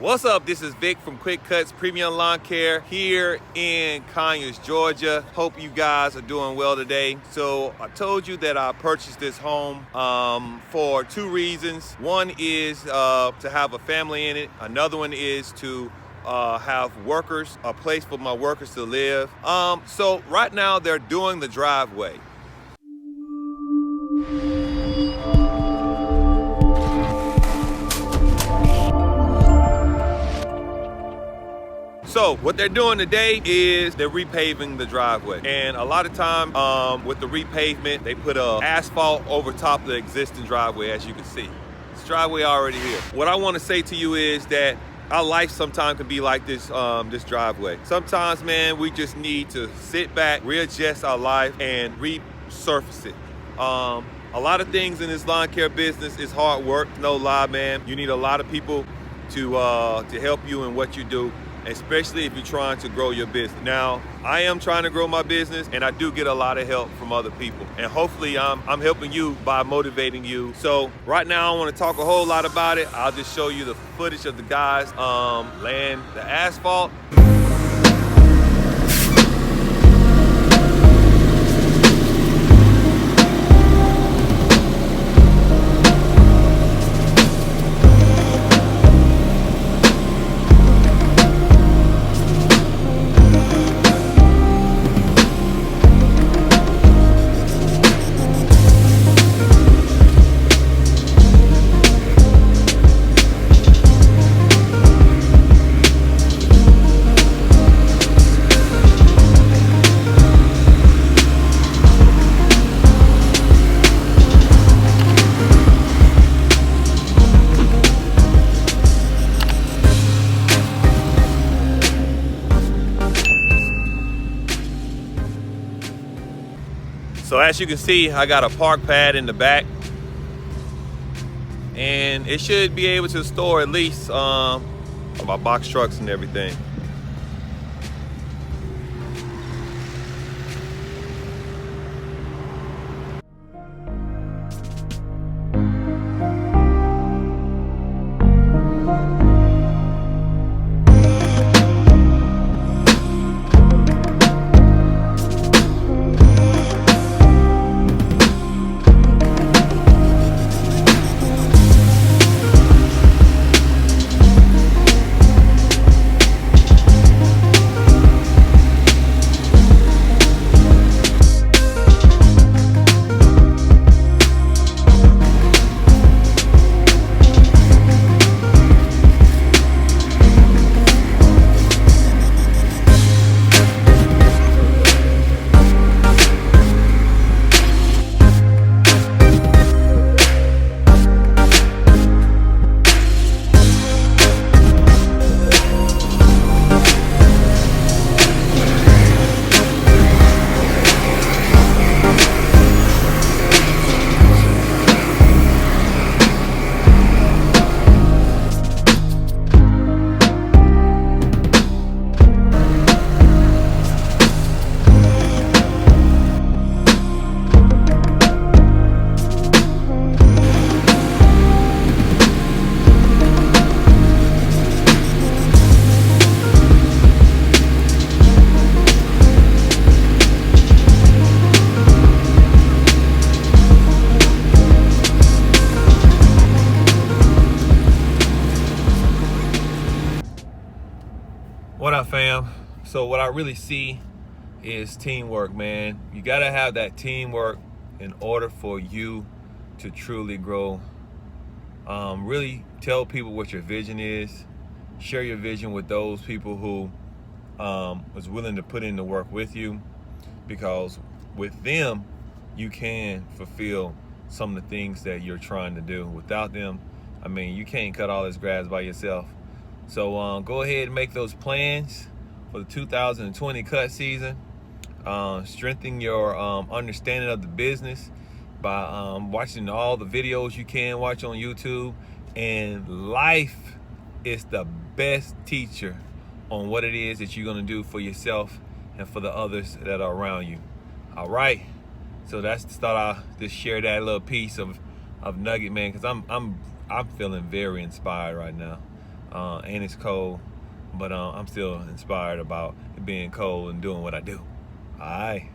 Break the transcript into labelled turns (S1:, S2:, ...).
S1: What's up? This is Vic from Quick Cutz Premium Lawn Care here in Conyers, Georgia. Hope you guys are doing well today. So I told you that I purchased this home for two reasons. One is to have a family in it. Another one is to have workers, a place for my workers to live. So right now they're doing the driveway. So what they're doing today is they're repaving the driveway. And a lot of time with the repavement, they put asphalt over top of the existing driveway, as you can see. This driveway already here. What I want to say to you is that our life sometimes can be like this, this driveway. Sometimes, man, we just need to sit back, readjust our life, and resurface it. A lot of things in this lawn care business is hard work, no lie, man. You need a lot of people to help you in what you do, especially if you're trying to grow your business. Now, I am trying to grow my business, and I do get a lot of help from other people. And hopefully I'm helping you by motivating you. So right now, I don't want to talk a whole lot about it. I'll just show you the footage of the guys laying the asphalt. So as you can see, I got a park pad in the back, and it should be able to store at least my box trucks and everything. What up, fam? So what I really see is teamwork, man. You gotta have that teamwork in order for you to truly grow. Really tell people what your vision is. Share your vision with those people who was willing to put in the work with you, because with them, you can fulfill some of the things that you're trying to do. Without them, I mean, you can't cut all this grass by yourself. So go ahead and make those plans for the 2020 cut season. Strengthen your understanding of the business by watching all the videos you can watch on YouTube. And life is the best teacher on what it is that you're gonna do for yourself and for the others that are around you. All right. So that's the start. I'll just share that little piece of nugget, man, because I'm feeling very inspired right now. and it's cold, but I'm still inspired about it being cold and doing what I do. All right.